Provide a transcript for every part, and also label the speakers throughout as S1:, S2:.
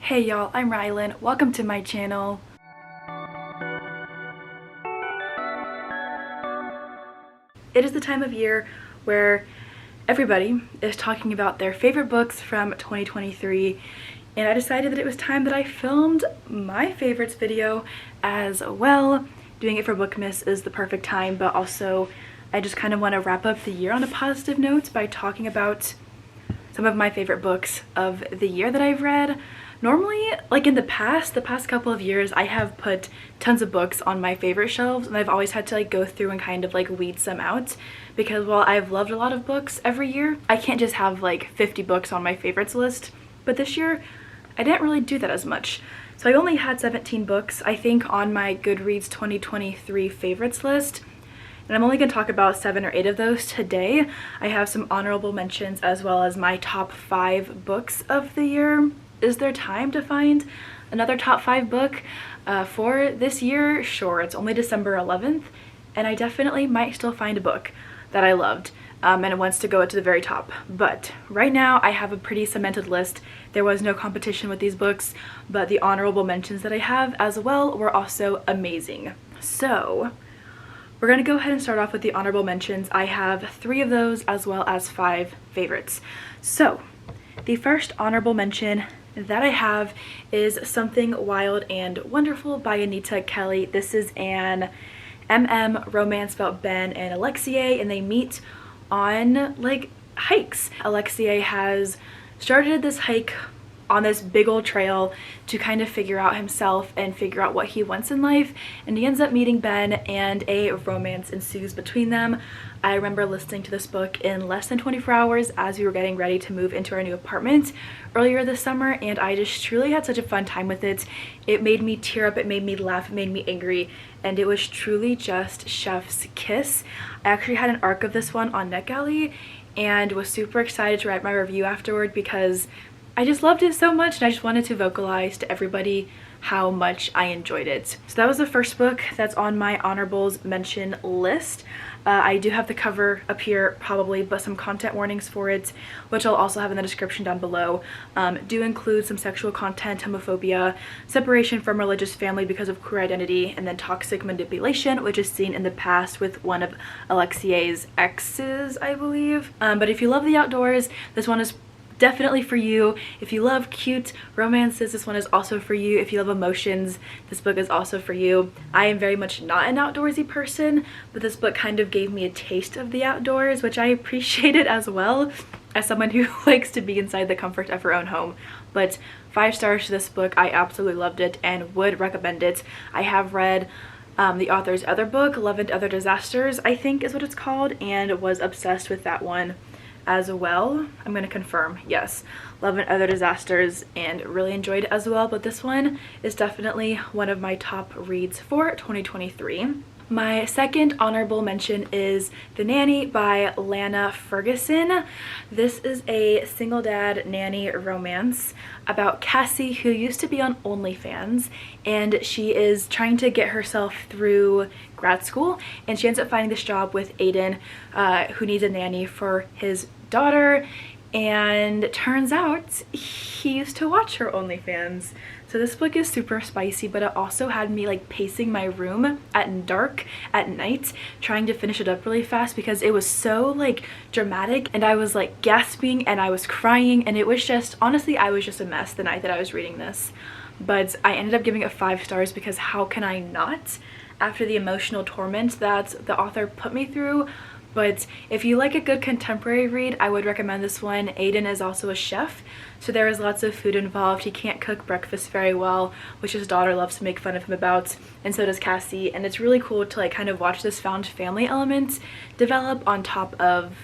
S1: Hey y'all, I'm Rylan. Welcome to my channel. It is the time of year where everybody is talking about their favorite books from 2023, and I decided that it was time that I filmed my favorites video as well. Doing it for Bookmas is the perfect time, but also I just kind of want to wrap up the year on a positive note by talking about some of my favorite books of the year that I've read. Normally, like in the past couple of years, I have put tons of books on my favorite shelves, and I've always had to like go through and kind of like weed some out, because while I've loved a lot of books every year, I can't just have like 50 books on my favorites list. But this year, I didn't really do that as much. So I only had 17 books, I think, on my Goodreads 2023 favorites list. And I'm only going to talk about 7 or 8 of those today. I have some honorable mentions as well as my top 5 books of the year. Is there time to find another top 5 book for this year? Sure, it's only December 11th, and I definitely might still find a book that I loved and it wants to go to the very top. But right now I have a pretty cemented list. There was no competition with these books, but the honorable mentions that I have as well were also amazing. So we're going to go ahead and start off with the honorable mentions. I have 3 of those as well as 5 favorites. So the first honorable mention that I have is Something Wild and Wonderful by Anita Kelly. This is an romance about Ben and Alexei, and they meet on like hikes. Alexei has started this hike on this big old trail to kind of figure out himself and figure out what he wants in life, and he ends up meeting Ben and a romance ensues between them. I remember listening to this book in less than 24 hours as we were getting ready to move into our new apartment earlier this summer, and I just truly had such a fun time with it. It made me tear up, it made me laugh, it made me angry, and it was truly just chef's kiss. I actually had an arc of this one on NetGalley and was super excited to write my review afterward because I just loved it so much, and I just wanted to vocalize to everybody how much I enjoyed it. So that was the first book that's on my honorables mention list. I do have the cover up here probably, but some content warnings for it, which I'll also have in the description down below, do include some sexual content, homophobia, separation from religious family because of queer identity, and then toxic manipulation, which is seen in the past with one of Alexei's exes, I believe. But if you love the outdoors, this one is definitely for you. If you love cute romances, this one is also for you. If you love emotions, this book is also for you. I am very much not an outdoorsy person, but this book kind of gave me a taste of the outdoors, which I appreciated as well as someone who likes to be inside the comfort of her own home. But 5 stars to this book. I absolutely loved it and would recommend it. I have read the author's other book, Love and Other Disasters, I think is what it's called, and was obsessed with that one as well. I'm going to confirm, yes, Love and Other Disasters, and really enjoyed it as well, but this one is definitely one of my top reads for 2023. My second honorable mention is The Nanny by Lana Ferguson. This is a single dad nanny romance about Cassie, who used to be on OnlyFans, and she is trying to get herself through grad school, and she ends up finding this job with Aiden, who needs a nanny for his daughter, and it turns out he used to watch her OnlyFans. So this book is super spicy, but it also had me like pacing my room at dark at night trying to finish it up really fast because it was so like dramatic, and I was like gasping and I was crying, and it was just, honestly, I was just a mess the night that I was reading this. But I ended up giving it 5 stars because how can I not, after the emotional torment that the author put me through. But if you like a good contemporary read, I would recommend this one. Aiden is also a chef, so there is lots of food involved. He can't cook breakfast very well, which his daughter loves to make fun of him about, and so does Cassie, and it's really cool to like kind of watch this found family element develop on top of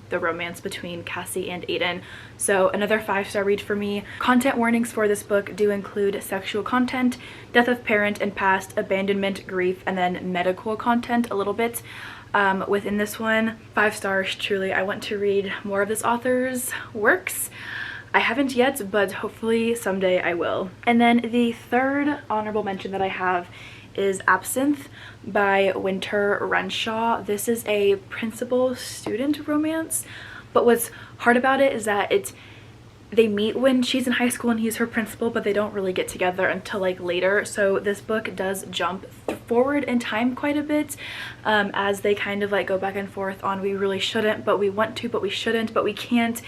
S1: the romance between Cassie and Aiden. So another 5-star read for me. Content warnings for this book do include sexual content, death of parent and past, abandonment, grief, and then medical content a little bit within this one. 5 stars, truly. I want to read more of this author's works. I haven't yet, but hopefully someday I will. And then the third honorable mention that I have is Absinthe by Winter Renshaw. This is a principal student romance, but what's hard about it is that they meet when she's in high school and he's her principal, but they don't really get together until like later. So this book does jump forward in time quite a bit, as they kind of like go back and forth on we really shouldn't, but we want to, but we shouldn't, but we can't,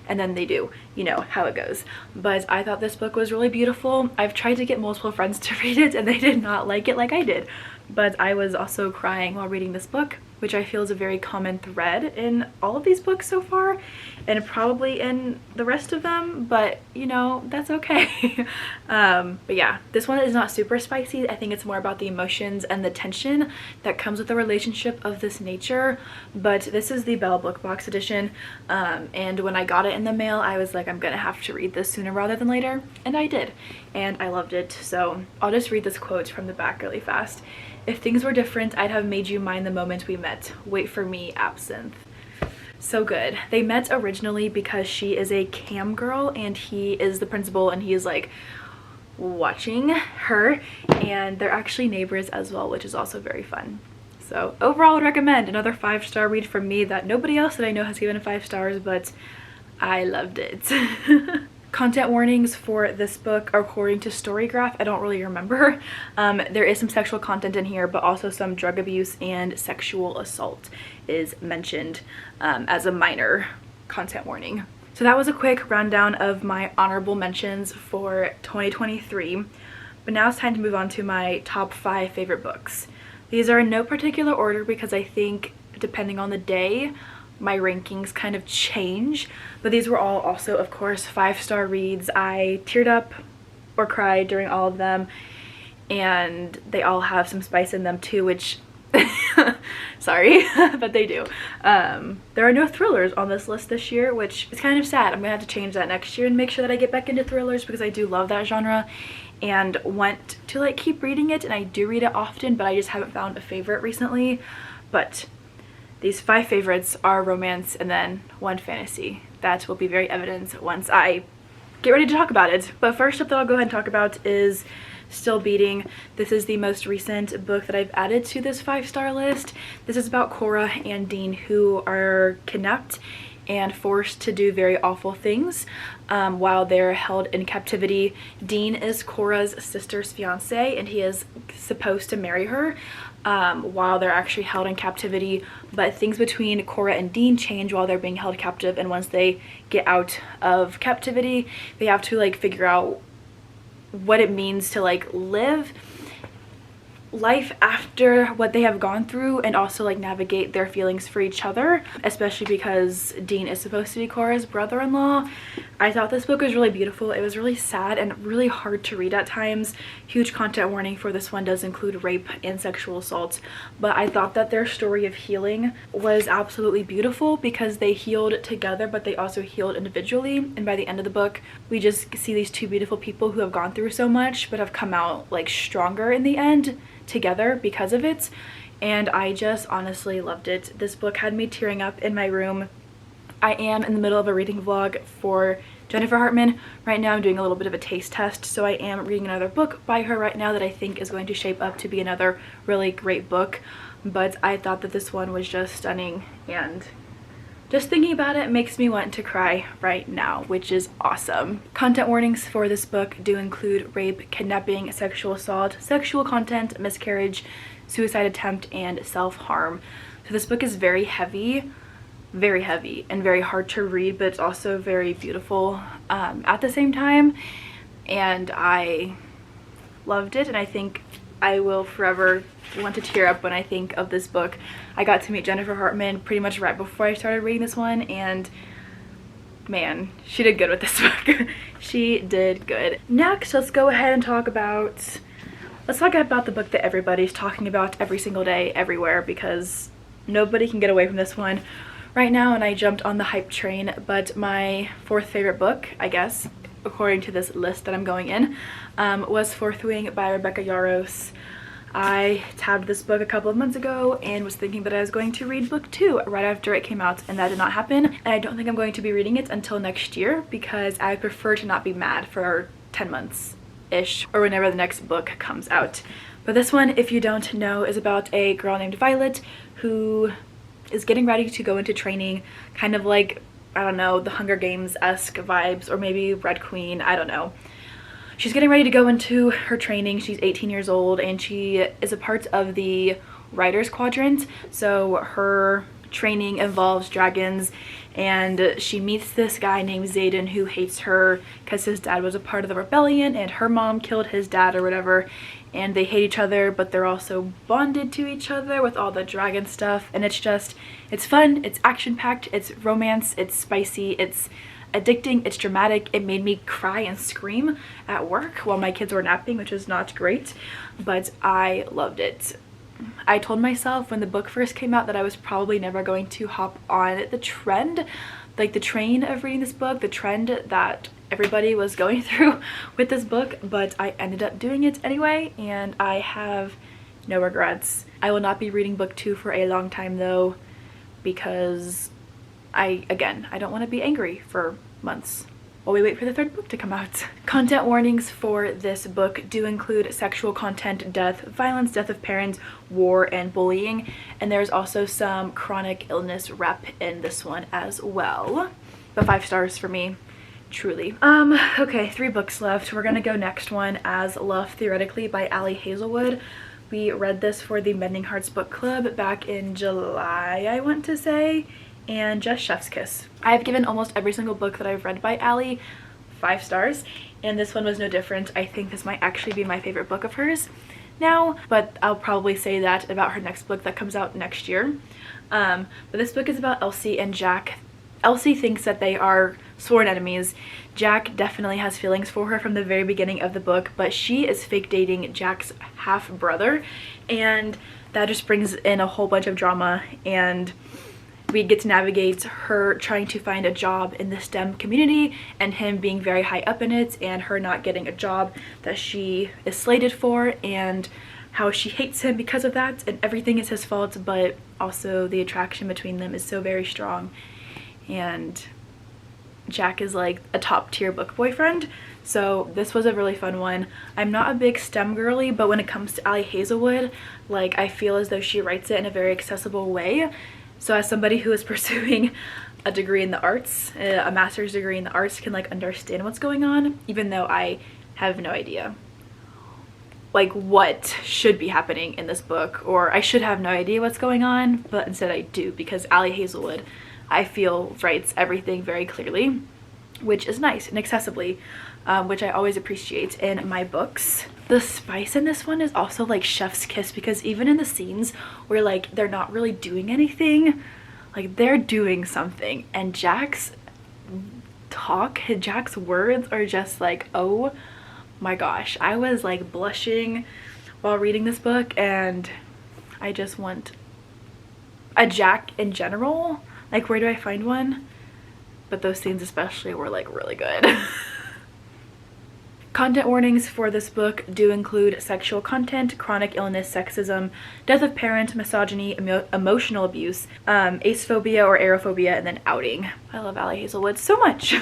S1: and then they do. You know how it goes. But I thought this book was really beautiful. I've tried to get multiple friends to read it and they did not like it like I did, but I was also crying while reading this book, which I feel is a very common thread in all of these books so far, and probably in the rest of them, but you know, that's okay. But yeah, this one is not super spicy. I think it's more about the emotions and the tension that comes with a relationship of this nature. But this is the Belle Book Box edition, and when I got it in the mail, I was like, I'm gonna have to read this sooner rather than later, and I did, and I loved it. So I'll just read this quote from the back really fast. "If things were different, I'd have made you mine the moment we met. Wait for me, Absinthe." So good. They met originally because she is a cam girl and he is the principal, and he is like watching her, and they're actually neighbors as well, which is also very fun. So overall, I would recommend. Another 5-star read from me that nobody else that I know has given 5 stars, but I loved it. Content warnings for this book are according to Storygraph. I don't really remember. There is some sexual content in here, but also some drug abuse and sexual assault is mentioned as a minor content warning. So that was a quick rundown of my honorable mentions for 2023. But now it's time to move on to my top 5 favorite books. These are in no particular order because I think depending on the day, my rankings kind of change, but these were all also, of course, 5-star reads. I teared up or cried during all of them, and they all have some spice in them too, which sorry, but they do. There are no thrillers on this list this year, which is kind of sad. I'm gonna have to change that next year and make sure that I get back into thrillers because I do love that genre and want to like keep reading it, and I do read it often, but I just haven't found a favorite recently. But these 5 favorites are romance and then 1 fantasy. That will be very evident once I get ready to talk about it. But first up that I'll go ahead and talk about is Still Beating. This is the most recent book that I've added to this 5-star list. This is about Cora and Dean, who are kidnapped and forced to do very awful things while they're held in captivity. Dean is Cora's sister's fiance, and he is supposed to marry her while they're actually held in captivity, but things between Cora and Dean change while they're being held captive, and once they get out of captivity, they have to like figure out what it means to like live life after what they have gone through, and also like navigate their feelings for each other, especially because Dean is supposed to be Cora's brother-in-law. I thought this book was really beautiful. It was really sad and really hard to read at times. Huge content warning for this one does include rape and sexual assault, but I thought that their story of healing was absolutely beautiful because they healed together, but they also healed individually, and by the end of the book we just see these 2 beautiful people who have gone through so much but have come out like stronger in the end together because of it, and I just honestly loved it. This book had me tearing up in my room. I am in the middle of a reading vlog for Jennifer Hartman. Right now I'm doing a little bit of a taste test, so I am reading another book by her right now that I think is going to shape up to be another really great book, but I thought that this one was just stunning, and just thinking about it makes me want to cry right now, which is awesome. Content warnings for this book do include rape, kidnapping, sexual assault, sexual content, miscarriage, suicide attempt, and self-harm. So this book is very heavy and very hard to read, but it's also very beautiful at the same time, and I loved it, and I think I will forever want to tear up when I think of this book. I got to meet Jennifer Hartman pretty much right before I started reading this one, and man, she did good with this book. She did good. Next, let's go ahead and talk about the book that everybody's talking about every single day, everywhere, because nobody can get away from this one right now, and I jumped on the hype train. But my 4th favorite book, I guess, according to this list that I'm going in, was Fourth Wing by Rebecca Yarros. I tabbed this book a couple of months ago and was thinking that I was going to read book 2 right after it came out, and that did not happen, and I don't think I'm going to be reading it until next year because I prefer to not be mad for 10 months-ish or whenever the next book comes out. But this one, if you don't know, is about a girl named Violet who is getting ready to go into training, kind of like I don't know, the Hunger Games-esque vibes, or maybe Red Queen, I don't know. She's getting ready to go into her training. She's 18 years old and she is a part of the Writers Quadrant. So her training involves dragons, and she meets this guy named Xaden who hates her because his dad was a part of the rebellion and her mom killed his dad or whatever, and they hate each other, but they're also bonded to each other with all the dragon stuff. And it's fun, it's action-packed, it's romance, it's spicy, it's addicting, it's dramatic. It made me cry and scream at work while my kids were napping, which is not great, but I loved it. I told myself when the book first came out that I was probably never going to hop on the trend, like the train of reading this book, the trend that everybody was going through with this book, but I ended up doing it anyway, and I have no regrets. I will not be reading book 2 for a long time though, because I don't want to be angry for months while we wait for the 3rd book to come out. Content warnings for this book do include sexual content, death, violence, death of parents, war, and bullying. And there's also some chronic illness rep in this one as well. But 5 stars for me, truly. Okay, 3 books left. We're gonna go next one, As Love Theoretically by Ali Hazelwood. We read this for the Mending Hearts book club back in July, I want to say, and just chef's kiss. I've given almost every single book that I've read by Ali 5 stars, and this one was no different. I think this might actually be my favorite book of hers now, but I'll probably say that about her next book that comes out next year. But this book is about Elsie and Jack. Elsie thinks that they are sworn enemies. Jack definitely has feelings for her from the very beginning of the book, but she is fake dating Jack's half-brother, and that just brings in a whole bunch of drama, and we get to navigate her trying to find a job in the STEM community and him being very high up in it, and her not getting a job that she is slated for, and how she hates him because of that, and everything is his fault, but also the attraction between them is so very strong. And Jack is like a top tier book boyfriend. So this was a really fun one. I'm not a big STEM girly, but when it comes to Ali Hazelwood, like, I feel as though she writes it in a very accessible way. So as somebody who is pursuing a degree in the arts, a master's degree in the arts, can like understand what's going on, even though I have no idea like what should be happening in this book, or I should have no idea what's going on, but instead I do, because Ali Hazelwood, I feel, writes everything very clearly, which is nice, and accessibly, which I always appreciate in my books. The spice in this one is also like chef's kiss, because even in the scenes where like they're not really doing anything, like they're doing something, and Jack's words are just like, oh my gosh. I was like blushing while reading this book, and I just want a Jack in general. Like, where do I find one? But those scenes especially were like really good. Content warnings for this book do include sexual content, chronic illness, sexism, death of parent, misogyny, emotional abuse, acephobia or aerophobia, and then outing. I love Ali Hazelwood so much.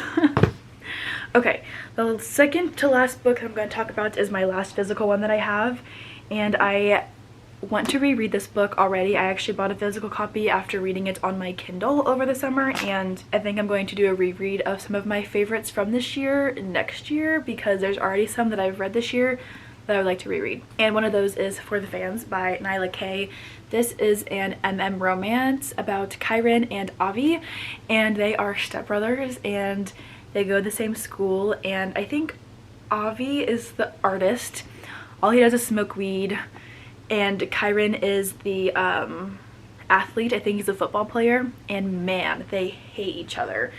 S1: Okay, the second to last book I'm going to talk about is my last physical one that I have, and I want to reread this book already. I actually bought a physical copy after reading it on my Kindle over the summer, and I think I'm going to do a reread of some of my favorites from this year next year, because there's already some that I've read this year that I would like to reread. And one of those is For the Fans by Nyla Kay. This is an MM romance about Kyron and Avi, and they are stepbrothers, and they go to the same school, and I think Avi is the artist. All he does is smoke weed, and Kyron is the athlete. I think he's a football player, and man, they hate each other.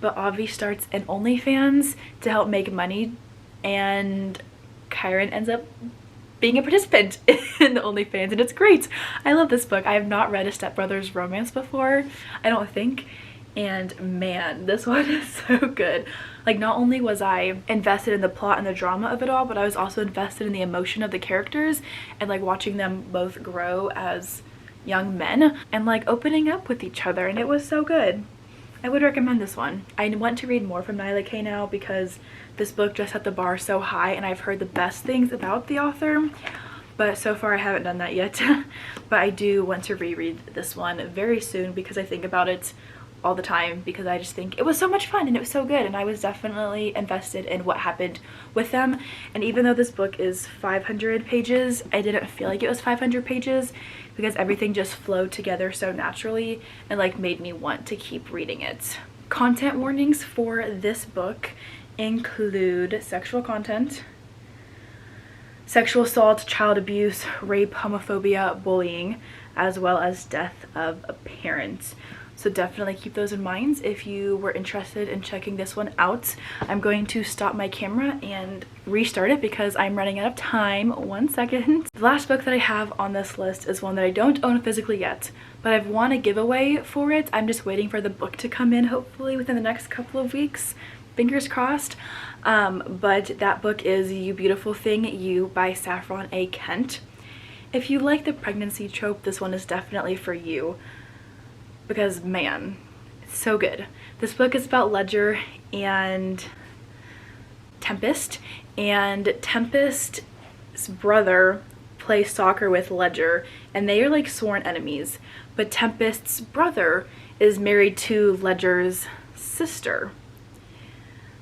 S1: But Avi starts an OnlyFans to help make money, and Kyron ends up being a participant in the OnlyFans, and it's great. I love this book. I have not read a stepbrothers romance before, I don't think. And man, this one is so good. Like, not only was I invested in the plot and the drama of it all, but I was also invested in the emotion of the characters, and like watching them both grow as young men and like opening up with each other, and it was so good. I would recommend this one. I want to read more from Nyla Kay now, because this book just set the bar so high, and I've heard the best things about the author, but so far I haven't done that yet. But I do want to reread this one very soon, because I think about it all the time because I just think it was so much fun and it was so good, and I was definitely invested in what happened with them. And even though this book is 500 pages, I didn't feel like it was 500 pages because everything just flowed together so naturally and like made me want to keep reading it. Content warnings for this book include sexual content, sexual assault, child abuse, rape, homophobia, bullying, as well as death of a parent. So definitely keep those in mind if you were interested in checking this one out. I'm going to stop my camera and restart it because I'm running out of time. 1 second. The last book that I have on this list is one that I don't own physically yet, but I've won a giveaway for it. I'm just waiting for the book to come in, hopefully within the next couple of weeks. Fingers crossed. But that book is You Beautiful Thing, You by Saffron A. Kent. If you like the pregnancy trope, this one is definitely for you because, man, it's so good. This book is about Ledger and Tempest, and Tempest's brother plays soccer with Ledger, and they are like sworn enemies, but Tempest's brother is married to Ledger's sister.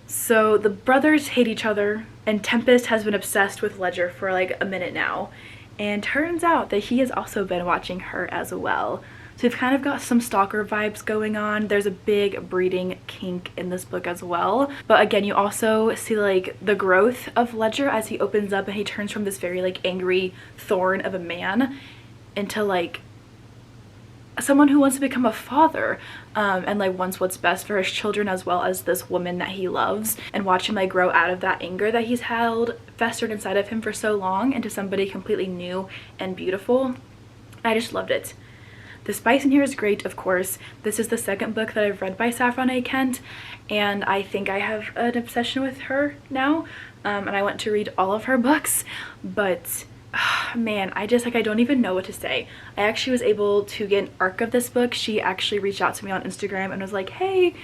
S1: So the brothers hate each other, and Tempest has been obsessed with Ledger for like a minute now, and turns out that he has also been watching her as well. So we've kind of got some stalker vibes going on. There's a big breeding kink in this book as well. But again, you also see like the growth of Ledger as he opens up and he turns from this very like angry thorn of a man into like someone who wants to become a father, and like wants what's best for his children as well as this woman that he loves, and watch him like grow out of that anger that he's held festered inside of him for so long into somebody completely new and beautiful. I just loved it. The spice in here is great, of course. This is the second book that I've read by Saffron A. Kent, and I think I have an obsession with her now, and I want to read all of her books, but man, I don't even know what to say. I actually was able to get an arc of this book. She actually reached out to me on Instagram and was like, hey, do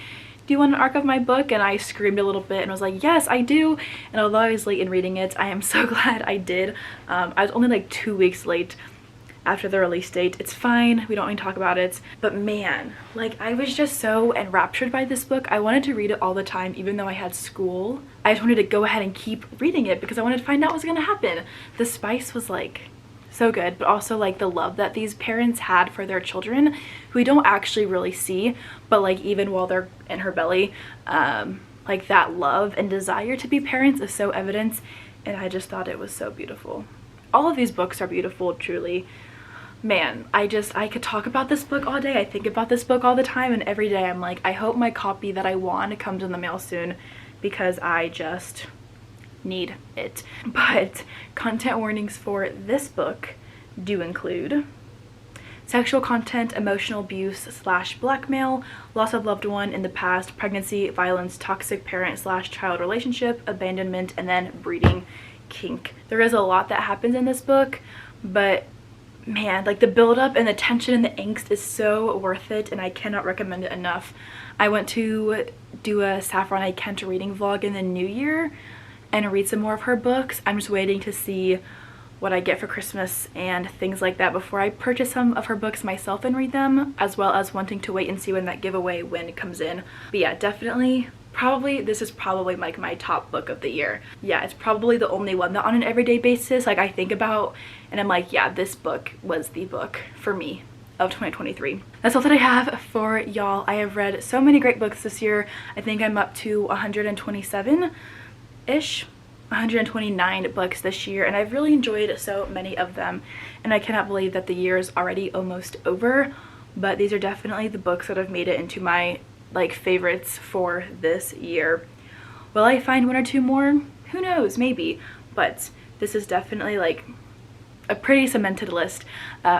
S1: you want an arc of my book? And I screamed a little bit and was like, yes, I do. And although I was late in reading it, I am so glad I did. I was only like 2 weeks late after the release date. It's fine, we don't need to talk about it, but man, like I was just so enraptured by this book. I wanted to read it all the time even though I had school. I just wanted to go ahead and keep reading it because I wanted to find out what was gonna happen. The spice was like so good, but also like the love that these parents had for their children who we don't actually really see, but like even while they're in her belly, like that love and desire to be parents is so evident, and I just thought it was so beautiful. All of these books are beautiful, truly. Man, I could talk about this book all day. I think about this book all the time, and every day I'm like, I hope my copy that I want comes in the mail soon because I just need it. But content warnings for this book do include sexual content, emotional abuse / blackmail, loss of loved one in the past, pregnancy, violence, toxic parent / child relationship, abandonment, and then breeding kink. There is a lot that happens in this book, but man, like the build up and the tension and the angst is so worth it, and I cannot recommend it enough. I want to do a Saffron A. Kent reading vlog in the new year and read some more of her books. I'm just waiting to see what I get for Christmas and things like that before I purchase some of her books myself and read them, as well as wanting to wait and see when that giveaway win comes in. But yeah, definitely this is probably like my top book of the year. Yeah, it's probably the only one that on an everyday basis like I think about and I'm like, yeah, this book was the book for me of 2023. That's all that I have for y'all. I have read so many great books this year. I think I'm up to 127-ish, 129 books this year, and I've really enjoyed so many of them, and I cannot believe that the year is already almost over. But these are definitely the books that have made it into my like favorites for this year. Will I find one or two more? Who knows, maybe, but this is definitely like a pretty cemented list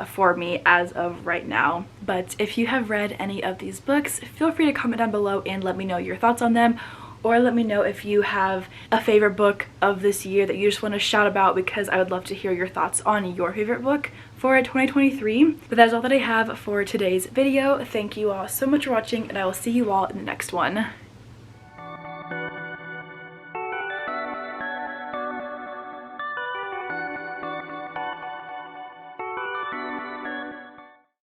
S1: for me as of right now. But if you have read any of these books, feel free to comment down below and let me know your thoughts on them, or let me know if you have a favorite book of this year that you just want to shout about, because I would love to hear your thoughts on your favorite book for 2023. But that is all that I have for today's video. Thank you all so much for watching, and I will see you all in the next one.